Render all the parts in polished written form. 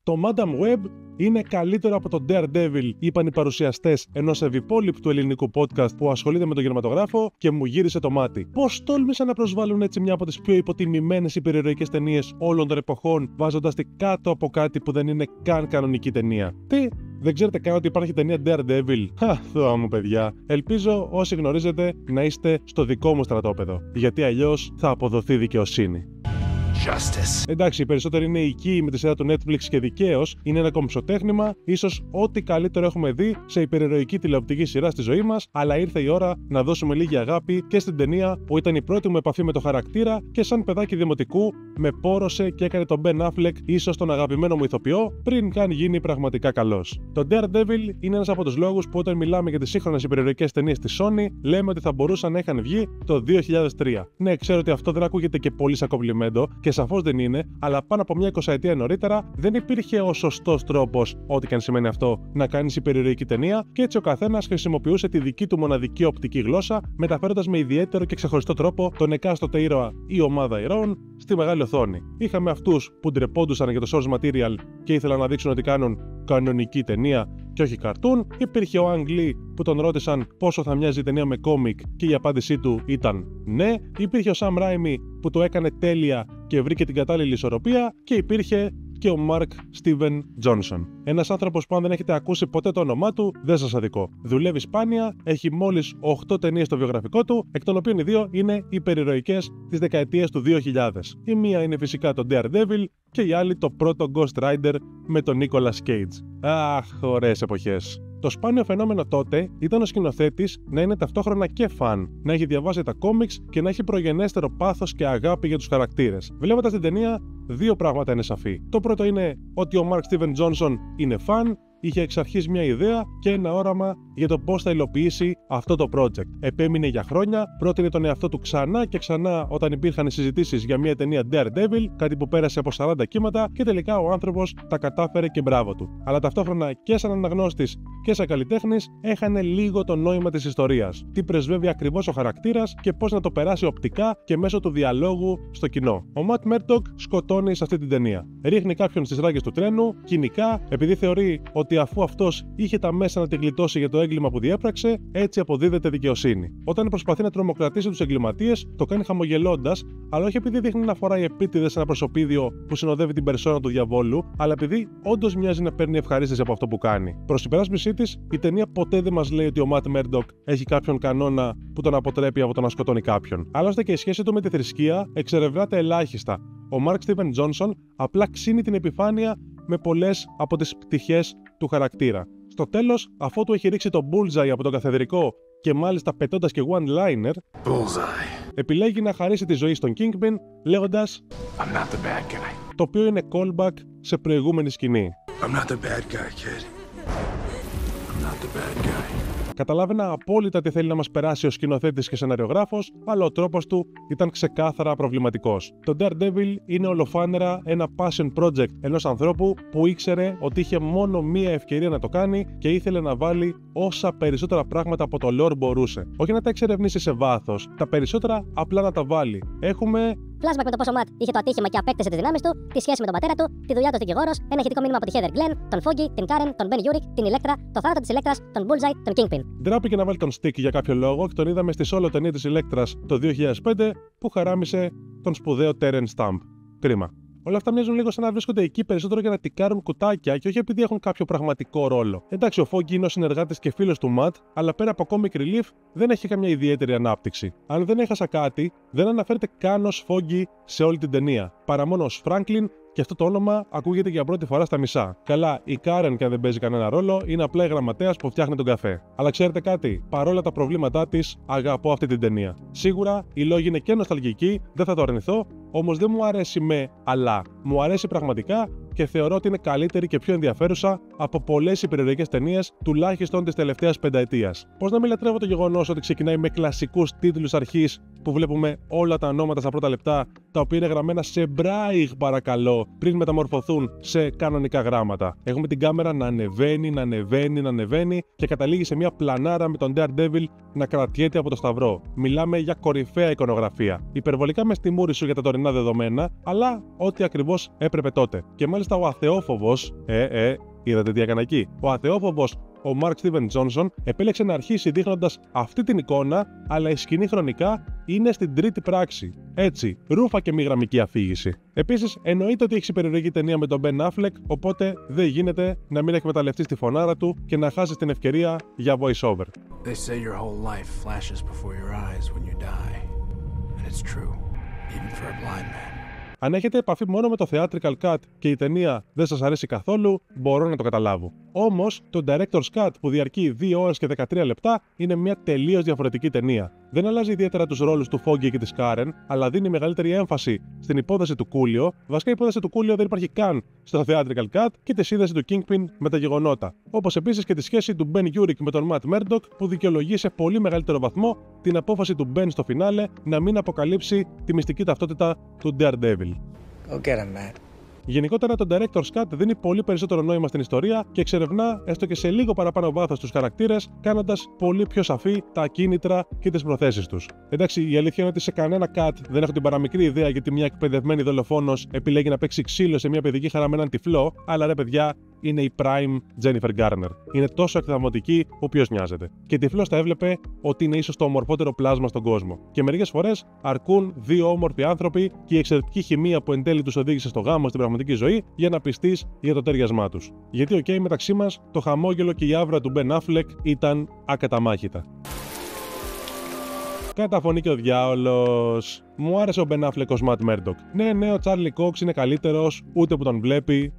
Το Madam Web είναι καλύτερο από το Daredevil, είπαν οι παρουσιαστές ενός ευυπόληπτου ελληνικού podcast που ασχολείται με τον κινηματογράφο και μου γύρισε το μάτι. Πώς τόλμησαν να προσβάλλουν έτσι μια από τις πιο υποτιμημένες υπερηρωικές ταινίες όλων των εποχών, βάζοντας τη κάτω από κάτι που δεν είναι καν κανονική ταινία? Τι, δεν ξέρετε καν ότι υπάρχει ταινία Daredevil? Θεά μου, παιδιά. Ελπίζω όσοι γνωρίζετε να είστε στο δικό μου στρατόπεδο, γιατί αλλιώς θα αποδοθεί δικαιοσύνη. Justice. Εντάξει, οι περισσότεροι είναι οικοί με τη σειρά του Netflix και δικαίως, είναι ένα κομψοτέχνημα, ίσως ό,τι καλύτερο έχουμε δει σε υπερηρωική τηλεοπτική σειρά στη ζωή μας, αλλά ήρθε η ώρα να δώσουμε λίγη αγάπη και στην ταινία που ήταν η πρώτη μου επαφή με το χαρακτήρα και σαν παιδάκι δημοτικού με πόρωσε και έκανε τον Ben Affleck ίσως τον αγαπημένο μου ηθοποιό πριν καν γίνει πραγματικά καλός. Το Daredevil είναι ένας από τους λόγους που όταν μιλάμε για τις σύγχρονες υπερηρωικές ταινίες της Sony, λέμε ότι θα μπορούσαν να είχαν βγει το 2003. Ναι, ξέρω ότι αυτό δεν ακούγεται και πολύ σαν κομπλιμέντο και σαφώς δεν είναι, αλλά πάνω από μια 20ετία νωρίτερα δεν υπήρχε ο σωστός τρόπος, ό,τι και αν σημαίνει αυτό, να κάνεις υπερηρωική ταινία και έτσι ο καθένας χρησιμοποιούσε τη δική του μοναδική οπτική γλώσσα, μεταφέροντας με ιδιαίτερο και ξεχωριστό τρόπο τον εκάστοτε ήρωα ή ομάδα ηρώων στη μεγάλη οθόνη. Είχαμε αυτούς που ντρεπόντουσαν για το source material και ήθελαν να δείξουν ότι κάνουν κανονική ταινία και όχι καρτούν. Υπήρχε ο Ang Lee που τον ρώτησαν πόσο θα μοιάζει η ταινία με κόμικ και η απάντησή του ήταν ναι. Υπήρχε ο Sam Raimi που το έκανε τέλεια και βρήκε την κατάλληλη ισορροπία και υπήρχε και ο Mark Steven Johnson. Ένας άνθρωπος που αν δεν έχετε ακούσει ποτέ το όνομά του, δεν σας αδικώ. Δουλεύει σπάνια, έχει μόλις 8 ταινίες στο βιογραφικό του, εκ των οποίων οι 2 είναι υπερηρωικές της δεκαετίας του 2000. Η μία είναι φυσικά το Daredevil και η άλλη το πρώτο Ghost Rider με τον Nicolas Cage. Αχ, ωραίες εποχές. Το σπάνιο φαινόμενο τότε ήταν ο σκηνοθέτης να είναι ταυτόχρονα και φαν, να έχει διαβάσει τα κόμιξ και να έχει προγενέστερο πάθος και αγάπη για τους χαρακτήρες. Βλέποντας την ταινία, δύο πράγματα είναι σαφή. Το πρώτο είναι ότι ο Mark Steven Johnson είναι φαν, είχε εξ αρχής μια ιδέα και ένα όραμα για το πώς θα υλοποιήσει αυτό το project. Επέμεινε για χρόνια, πρότεινε τον εαυτό του ξανά και ξανά όταν υπήρχαν συζητήσεις για μια ταινία Daredevil, κάτι που πέρασε από 40 κύματα και τελικά ο άνθρωπος τα κατάφερε και μπράβο του. Αλλά ταυτόχρονα και σαν αναγνώστης και σαν καλλιτέχνης έχανε λίγο το νόημα της ιστορίας. Τι πρεσβεύει ακριβώς ο χαρακτήρας και πώς να το περάσει οπτικά και μέσω του διαλόγου στο κοινό. Ο Matt Murdock σκοτώνει σε αυτή την ταινία. Ρίχνει κάποιον στις ράγες του τρένου, κοινικά, επειδή θεωρεί ότι αφού αυτός είχε τα μέσα να τη γλιτώσει για το έγκλημα που διέπραξε, έτσι αποδίδεται δικαιοσύνη. Όταν προσπαθεί να τρομοκρατήσει τους εγκληματίες, το κάνει χαμογελώντας, αλλά όχι επειδή δείχνει να φοράει επίτηδες ένα προσωπίδιο που συνοδεύει την περσόνα του διαβόλου, αλλά επειδή όντως μοιάζει να παίρνει ευχαρίστηση από αυτό που κάνει. Προς υπεράσπιση της, η ταινία ποτέ δεν μας λέει ότι ο Matt Murdock έχει κάποιον κανόνα που τον αποτρέπει από το να σκοτώνει κάποιον. Άλλωστε και η σχέση του με τη θρησκεία εξερευνάται ελάχιστα. Ο Mark Steven Johnson απλά ξύνει την επιφάνεια με πολλές από τις πτυχές του χαρακτήρα. Στο τέλος, αφού του έχει ρίξει το bullseye από τον καθεδρικό και μάλιστα πετώντας και one-liner, επιλέγει να χαρίσει τη ζωή στον Kingpin λέγοντας I'm not the bad guy. Το οποίο είναι callback σε προηγούμενη σκηνή. I'm not the bad guy, kid. I'm not the bad guy. Καταλάβαινα απόλυτα τι θέλει να μας περάσει ο σκηνοθέτης και σεναριογράφος, αλλά ο τρόπος του ήταν ξεκάθαρα προβληματικός. Το Daredevil είναι ολοφάνερα ένα passion project ενός ανθρώπου που ήξερε ότι είχε μόνο μία ευκαιρία να το κάνει και ήθελε να βάλει όσα περισσότερα πράγματα από το lore μπορούσε. Όχι να τα εξερευνήσει σε βάθος, τα περισσότερα απλά να τα βάλει. Έχουμε flashback με το πόσο Matt είχε το ατύχημα και απέκτησε τις δυνάμεις του, τη σχέση με τον πατέρα του, τη δουλειά του ως δικηγόρος, ένα ηχητικό μήνυμα από τη Heather Glenn, τον Foggy, την Karen, τον Ben Urich, την Electra, το θάνατο της Electras, τον Bullseye, τον Kingpin. Ντράπηκε να βάλει τον Stick για κάποιο λόγο και τον είδαμε στη solo ταινία της Electras το 2005 που χαράμισε τον σπουδαίο Terence Stamp. Κρίμα. Όλα αυτά μοιάζουν λίγο σαν να βρίσκονται εκεί περισσότερο για να τικάρουν κουτάκια και όχι επειδή έχουν κάποιο πραγματικό ρόλο. Εντάξει, ο Foggy είναι ο συνεργάτης και φίλος του Matt, αλλά πέρα από comic relief δεν έχει καμιά ιδιαίτερη ανάπτυξη. Αν δεν έχασα κάτι, δεν αναφέρεται καν ως Foggy σε όλη την ταινία, παρά μόνο ως Franklin. Και αυτό το όνομα ακούγεται για πρώτη φορά στα μισά. Καλά, η Karen και αν δεν παίζει κανένα ρόλο, είναι απλά η γραμματέας που φτιάχνει τον καφέ. Αλλά ξέρετε κάτι, παρόλα τα προβλήματά της, αγαπώ αυτή την ταινία. Σίγουρα οι λόγοι είναι και νοσταλγικοί, δεν θα το αρνηθώ, όμως δεν μου αρέσει αλλά μου αρέσει πραγματικά και θεωρώ ότι είναι καλύτερη και πιο ενδιαφέρουσα από πολλές υπερηρωικές ταινίες, τουλάχιστον της τελευταίας πενταετίας. Πώς να μην λατρεύω το γεγονός ότι ξεκινάει με κλασικούς τίτλους αρχής που βλέπουμε όλα τα ονόματα στα πρώτα λεπτά, τα οποία είναι γραμμένα σε μπράιγ παρακαλώ, πριν μεταμορφωθούν σε κανονικά γράμματα. Έχουμε την κάμερα να ανεβαίνει και καταλήγει σε μια πλανάρα με τον Daredevil να κρατιέται από το σταυρό. Μιλάμε για κορυφαία εικονογραφία. Υπερβολικά με στη μούρη σου για τα τωρινά δεδομένα, αλλά ό,τι ακριβώς έπρεπε τότε. Και μάλιστα μάλιστα ο αθεόφοβος, είδατε τι έκανα εκεί, ο αθεόφοβος ο Mark Steven Johnson επέλεξε να αρχίσει δείχνοντας αυτή την εικόνα, αλλά η σκηνή χρονικά είναι στην τρίτη πράξη. Έτσι, ρούφα και μη γραμμική αφήγηση. Επίσης, εννοείται ότι έχει περιεργή ταινία με τον Ben Affleck, οπότε δεν γίνεται να μην εκμεταλλευτείς τη φωνάρα του και να χάσεις την ευκαιρία για voice-over. They say your whole life flashes before your eyes when you die. And it's true, even for a blind man. Αν έχετε επαφή μόνο με το theatrical cut και η ταινία δεν σας αρέσει καθόλου, μπορώ να το καταλάβω. Όμως, το director's cut που διαρκεί 2 ώρες και 13 λεπτά είναι μια τελείως διαφορετική ταινία. Δεν αλλάζει ιδιαίτερα τους ρόλους του Foggy και της Karen, αλλά δίνει μεγαλύτερη έμφαση στην υπόθεση του Coolio. Βασικά, η υπόθεση του Coolio δεν υπάρχει καν στο theatrical cut και τη σύνδεση του Kingpin με τα γεγονότα. Όπως επίσης και τη σχέση του Ben Urich με τον Matt Murdock, που δικαιολογεί σε πολύ μεγαλύτερο βαθμό την απόφαση του Ben στο φινάλε να μην αποκαλύψει τη μυστική ταυτότητα του Daredevil. Go get him, Matt. Γενικότερα, το Director's Cut δίνει πολύ περισσότερο νόημα στην ιστορία και εξερευνά έστω και σε λίγο παραπάνω βάθος τους χαρακτήρες, κάνοντας πολύ πιο σαφή τα κίνητρα και τις προθέσεις τους. Εντάξει, η αλήθεια είναι ότι σε κανένα cut δεν έχω την παραμικρή ιδέα γιατί μια εκπαιδευμένη δολοφόνος επιλέγει να παίξει ξύλο σε μια παιδική χαρά με έναν τυφλό, αλλά ρε παιδιά, είναι η prime Jennifer Garner. Είναι τόσο εκθαμωτική, όποιος νοιάζεται. Και τυφλός θα έβλεπε ότι είναι ίσως το ομορφότερο πλάσμα στον κόσμο. Και μερικές φορές αρκούν δύο όμορφοι άνθρωποι και η εξαιρετική χημεία που εν τέλει τους οδήγησε στο γάμο στην πραγματική ζωή για να πιστείς για το τέριασμά τους. Γιατί, μεταξύ μας, το χαμόγελο και η άβρα του Ben Affleck ήταν ακαταμάχητα. Καταφωνεί και ο διάολος. Μου άρεσε ο Ben Affleck ως Matt Murdock. Ναι, ο Charlie Cox είναι καλύτερος, ούτε που τον βλέπει.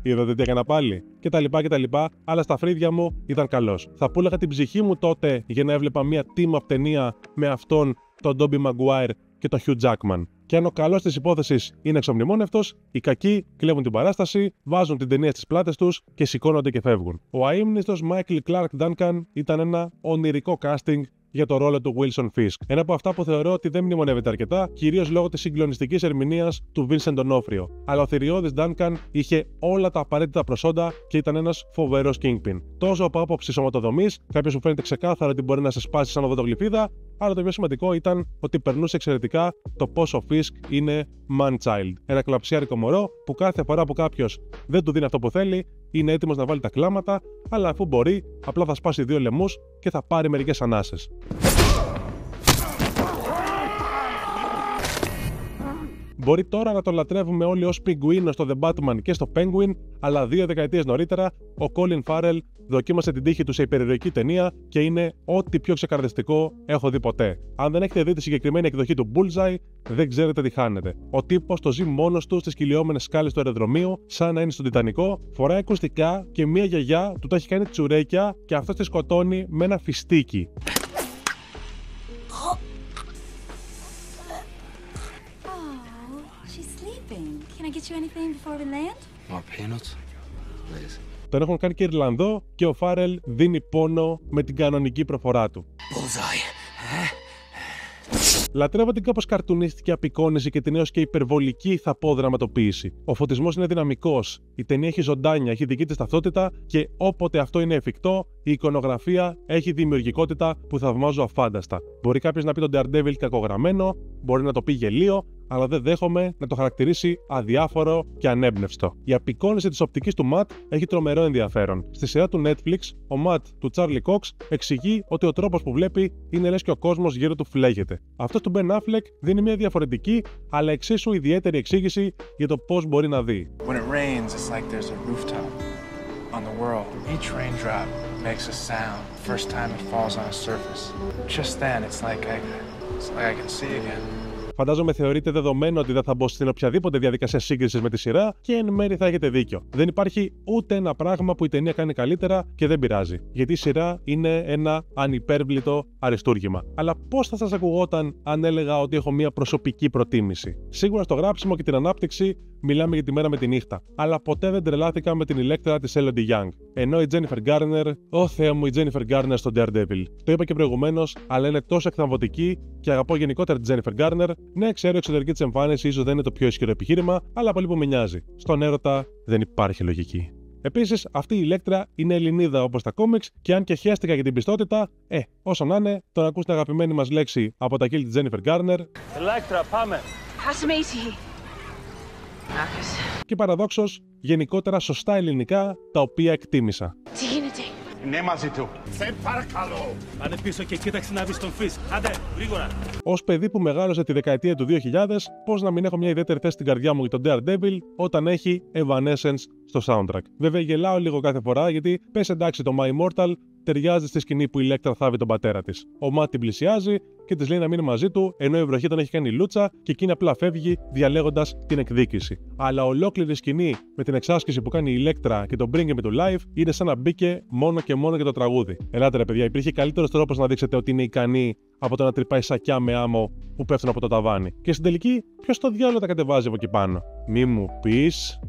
Είδατε τι έκανα πάλι. Κτλ. Αλλά στα φρύδια μου ήταν καλός. Θα πούλεγα την ψυχή μου τότε για να έβλεπα μια team-up ταινία με αυτόν, τον Tobey Maguire και τον Hugh Jackman. Και αν ο καλός της υπόθεσης είναι εξομνημόνευτος, οι κακοί κλέβουν την παράσταση, βάζουν την ταινία στις πλάτες τους και σηκώνονται και φεύγουν. Ο αείμνηστος Michael Clark Duncan ήταν ένα ονειρικό casting για το ρόλο του Wilson Fisk. Ένα από αυτά που θεωρώ ότι δεν μνημονεύεται αρκετά, κυρίως λόγω της συγκλονιστικής ερμηνείας του Vincent D'Onofrio. Αλλά ο θηριώδης Duncan είχε όλα τα απαραίτητα προσόντα και ήταν ένας φοβερός Kingpin. Τόσο από άποψη σωματοδομής, κάποιος που φαίνεται ξεκάθαρα ότι μπορεί να σε σπάσει σαν οδοντογλυφίδα, αλλά το πιο σημαντικό ήταν ότι περνούσε εξαιρετικά το πόσο Fisk είναι man-child. Ένα κλαψιάρικο μωρό που κάθε φορά που κάποιος δεν του δίνει αυτό που θέλει, είναι έτοιμος να βάλει τα κλάματα, αλλά αφού μπορεί, απλά θα σπάσει δύο λαιμούς και θα πάρει μερικές ανάσες. Μπορεί τώρα να τον λατρεύουμε όλοι ως πιγκουίνο στο The Batman και στο Penguin, αλλά 2 δεκαετίες νωρίτερα ο Colin Farrell δοκίμασε την τύχη του σε υπερηρωική ταινία και είναι ό,τι πιο ξεκαρδιστικό έχω δει ποτέ. Αν δεν έχετε δει τη συγκεκριμένη εκδοχή του Bullseye, δεν ξέρετε τι χάνετε. Ο τύπος το ζει μόνος του στις κυλιόμενες σκάλες του αεροδρομίου, σαν να είναι στον Τιτανικό, φοράει ακουστικά και μία γιαγιά του τα έχει κάνει τσουρέκια και αυτός τη σκοτώνει με ένα φιστίκι. Τον έχουν κάνει και Ιρλανδό και ο Φάρελ δίνει πόνο με την κανονική προφορά του. Λατρεύω την κάπως καρτουνίστικη απεικόνιση και την έως και υπερβολική θα πω δραματοποίηση. Ο φωτισμός είναι δυναμικός, η ταινία έχει ζωντάνια, έχει δική της ταυτότητα και όποτε αυτό είναι εφικτό, η εικονογραφία έχει δημιουργικότητα που θαυμάζω αφάνταστα. Μπορεί κάποιος να πει τον Daredevil κακογραμμένο, μπορεί να το πει γελίο, αλλά δεν δέχομαι να το χαρακτηρίσει αδιάφορο και ανέμπνευστο. Η απεικόνιση της οπτικής του Matt έχει τρομερό ενδιαφέρον. Στη σειρά του Netflix, ο Matt του Charlie Cox εξηγεί ότι ο τρόπος που βλέπει είναι λες και ο κόσμος γύρω του φλέγεται. Αυτός του Ben Affleck δίνει μια διαφορετική αλλά εξίσου ιδιαίτερη εξήγηση για το πώς μπορεί να δει. When it rains, it's like there's a rooftop on the world. Each raindrop makes a sound the first time it falls on a surface. Just then, it's like I can see again. Φαντάζομαι θεωρείτε δεδομένο ότι δεν θα μπω στην οποιαδήποτε διαδικασία σύγκρισης με τη σειρά και εν μέρει θα έχετε δίκιο. Δεν υπάρχει ούτε ένα πράγμα που η ταινία κάνει καλύτερα και δεν πειράζει. Γιατί η σειρά είναι ένα ανυπέρβλητο αριστούργημα. Αλλά πώς θα σας ακουγόταν αν έλεγα ότι έχω μια προσωπική προτίμηση? Σίγουρα στο γράψιμο και την ανάπτυξη μιλάμε για τη μέρα με τη νύχτα. Αλλά ποτέ δεν τρελάθηκα με την ηλέκτρα της Elodie Young. Ενώ η Jennifer Garner, ω Θεέ μου, η Jennifer Garner στο Daredevil. Το είπα και προηγουμένως, αλλά είναι τόσο εκθαμβωτική και αγαπώ γενικότερα την Jennifer Garner. Ναι, ξέρω, η εξωτερική της εμφάνιση ίσως δεν είναι το πιο ισχυρό επιχείρημα, αλλά πολύ που με νοιάζει. Στον έρωτα δεν υπάρχει λογική. Επίσης, αυτή η ηλέκτρα είναι Ελληνίδα όπως τα κόμιξ και αν και χαίστηκα για την πιστότητα, όσο να είναι, τον ακούς την αγαπημένη μας λέξη από τα κύλη της Jennifer Garner. Ηλέκτρα, πάμε! Και παραδόξως, γενικότερα σωστά ελληνικά, τα οποία εκτίμησα. Τι γίνεται? Ναι, μαζί του. Σε παρακαλώ. Πάνε πίσω και κοίταξε να δεις τον Fisk. Άντε, γρήγορα. Ως παιδί που μεγάλωσε τη δεκαετία του 2000, πώς να μην έχω μια ιδιαίτερη θέση στην καρδιά μου για τον Daredevil όταν έχει Evanescence στο soundtrack. Βέβαια, γελάω λίγο κάθε φορά γιατί πες εντάξει, το My Immortal ταιριάζει στη σκηνή που η Ηλέκτρα θάβει τον πατέρα της. Ο Ματ την πλησιάζει και της λέει να μείνει μαζί του, ενώ η βροχή τον έχει κάνει λούτσα και εκείνη απλά φεύγει διαλέγοντας την εκδίκηση. Αλλά ολόκληρη σκηνή με την εξάσκηση που κάνει η Ηλέκτρα και το Bring Me to Life είναι σαν να μπήκε μόνο και μόνο για το τραγούδι. Ελάτε ρε παιδιά, υπήρχε καλύτερος τρόπος να δείξετε ότι είναι ικανή από το να τρυπάει σακιά με άμμο που πέφτουν από το ταβάνι. Και στην τελική, ποιος το διάλογο τα κατεβάζει από εκεί πάνω? Μη μου πεις.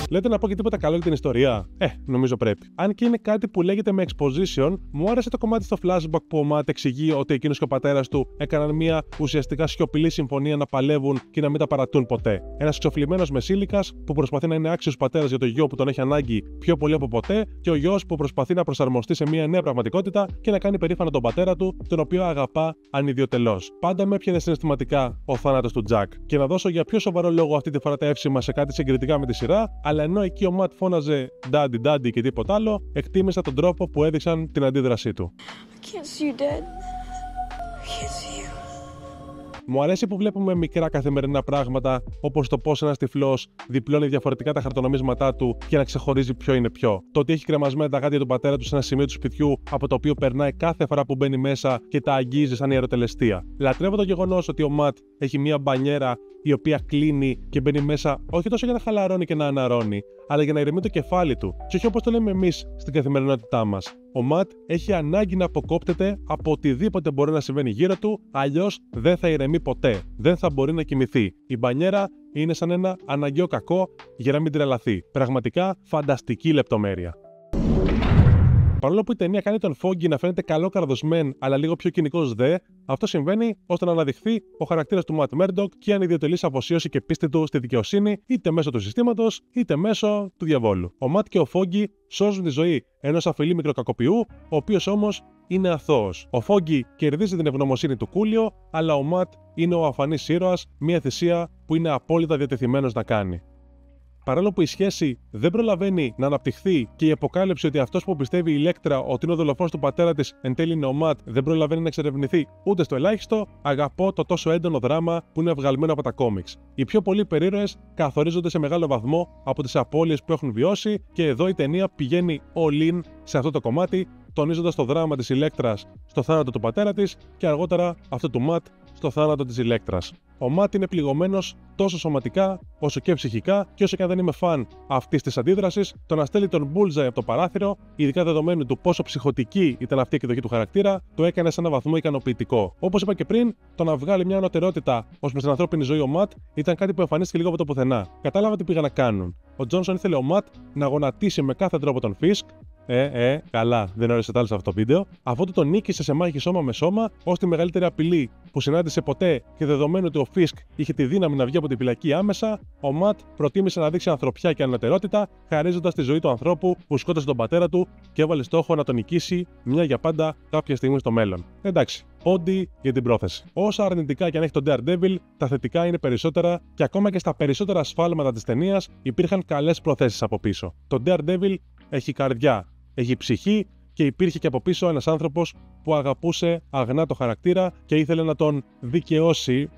Λέτε να πω και τίποτα καλό για την ιστορία? Νομίζω πρέπει. Αν και είναι κάτι που λέγεται με exposition, μου άρεσε το κομμάτι στο flashback που ο Ματ εξηγεί ότι εκείνος και ο πατέρας του έκαναν μια ουσιαστικά σιωπηλή συμφωνία να παλεύουν και να μην τα παρατούν ποτέ. Ένας ξοφλημένος μεσήλικας που προσπαθεί να είναι άξιος πατέρας για το γιο που τον έχει ανάγκη πιο πολύ από ποτέ, και ο γιος που προσπαθεί να προσαρμοστεί σε μια νέα πραγματικότητα και να κάνει περήφανο τον πατέρα του, τον οποίο αγαπά ανιδιοτελώς. Πάντα με έπιανε συναισθηματικά ο θάνατος του Jack. Και να δώσω για πιο σοβαρό λόγο αυτή τη φορά τα εύσημα σε κάτι συγκριτικά με τη σειρά, αλλά ενώ εκεί ο Ματ φώναζε Daddy, Daddy και τίποτα άλλο, εκτίμησα τον τρόπο που έδειξαν την αντίδρασή του. Μου αρέσει που βλέπουμε μικρά καθημερινά πράγματα, όπως το πώς ένας τυφλός διπλώνει διαφορετικά τα χαρτονομίσματά του για να ξεχωρίζει ποιο είναι ποιο. Το ότι έχει κρεμασμένα τα γάντια του πατέρα του σε ένα σημείο του σπιτιού από το οποίο περνάει κάθε φορά που μπαίνει μέσα και τα αγγίζει σαν ιεροτελεστία. Λατρεύω το γεγονός ότι ο Ματ έχει μια μπανιέρα η οποία κλείνει και μπαίνει μέσα όχι τόσο για να χαλαρώνει και να αναρώνει, αλλά για να ηρεμεί το κεφάλι του, και όχι όπως το λέμε εμείς στην καθημερινότητά μας. Ο Ματ έχει ανάγκη να αποκόπτεται από οτιδήποτε μπορεί να συμβαίνει γύρω του, αλλιώς δεν θα ηρεμεί ποτέ, δεν θα μπορεί να κοιμηθεί. Η μπανιέρα είναι σαν ένα αναγκαίο κακό για να μην τρελαθεί. Πραγματικά φανταστική λεπτομέρεια. Παρόλο που η ταινία κάνει τον Foggy να φαίνεται καλόκαρδος μεν, αλλά λίγο πιο κοινικός δε, αυτό συμβαίνει ώστε να αναδειχθεί ο χαρακτήρας του Matt Murdock και η ανιδιοτελής αφοσίωση και πίστη του στη δικαιοσύνη, είτε μέσω του συστήματος, είτε μέσω του διαβόλου. Ο Matt και ο Foggy σώζουν τη ζωή ενός αφιλή μικροκακοποιού, ο οποίος όμως είναι αθώος. Ο Foggy κερδίζει την ευγνωμοσύνη του Κούλιο, αλλά ο Matt είναι ο αφανής ήρωας, μια θυσία που είναι απόλυτα διατεθειμένος να κάνει. Παρόλο που η σχέση δεν προλαβαίνει να αναπτυχθεί και η αποκάλυψη ότι αυτός που πιστεύει η Ηλέκτρα ότι είναι ο δολοφόνος του πατέρα της εν τέλει είναι ο Ματ δεν προλαβαίνει να εξερευνηθεί ούτε στο ελάχιστο, αγαπώ το τόσο έντονο δράμα που είναι βγαλμένο από τα κόμιξ. Οι πιο πολλοί περίρωες καθορίζονται σε μεγάλο βαθμό από τις απώλειες που έχουν βιώσει και εδώ η ταινία πηγαίνει all in σε αυτό το κομμάτι, τονίζοντας το δράμα της Ηλέκτρας στο θάνατο του πατέρα της και αργότερα αυτό του Ματ στο θάνατο της Ηλέκτρας. Ο Ματ είναι πληγωμένος τόσο σωματικά όσο και ψυχικά, και όσο και αν δεν είμαι φαν αυτής της αντίδρασης, το να στέλνει τον Bullseye από το παράθυρο, ειδικά δεδομένου του πόσο ψυχοτική ήταν αυτή η εκδοχή του χαρακτήρα, το έκανε σε έναν βαθμό ικανοποιητικό. Όπως είπα και πριν, το να βγάλει μια ανωτερότητα ως προς την ανθρώπινη ζωή ο Ματ ήταν κάτι που εμφανίστηκε λίγο από το πουθενά. Κατάλαβα τι πήγαν να κάνουν. Ο Τζόνσον ήθελε ο Ματ να γονατίσει με κάθε τρόπο τον Fisk. Καλά, δεν όρισε τ' άλλο σε αυτό το βίντεο. Αφού τον νίκησε σε μάχη σώμα με σώμα, ως τη μεγαλύτερη απειλή που συνάντησε ποτέ και δεδομένου ότι ο Fisk είχε τη δύναμη να βγει από την φυλακή άμεσα, ο Ματ προτίμησε να δείξει ανθρωπιά και ανωτερότητα, χαρίζοντας τη ζωή του ανθρώπου που σκότωσε τον πατέρα του και έβαλε στόχο να τον νικήσει μια για πάντα κάποια στιγμή στο μέλλον. Εντάξει. Πόντι για την πρόθεση. Όσα αρνητικά και αν έχει τον Daredevil, τα θετικά είναι περισσότερα και ακόμα και στα περισσότερα ασφάλματα της ταινίας υπήρχαν καλές προθέσεις από πίσω. Το Daredevil έχει καρδιά, έχει ψυχή και υπήρχε και από πίσω ένας άνθρωπος που αγαπούσε αγνά το χαρακτήρα και ήθελε να τον δικαιώσει.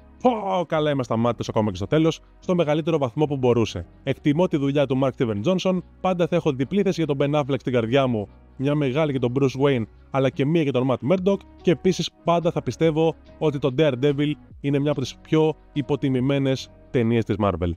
Καλά είμαι σταμάτητος ακόμα και στο τέλος, στο μεγαλύτερο βαθμό που μπορούσε. Εκτιμώ τη δουλειά του Mark Steven Johnson, πάντα θα έχω διπλή θέση για τον Ben Affleck στην καρδιά μου, μια μεγάλη για τον Bruce Wayne, αλλά και μία για τον Matt Murdock, και επίσης πάντα θα πιστεύω ότι το Daredevil είναι μια από τις πιο υποτιμημένες ταινίες της Marvel.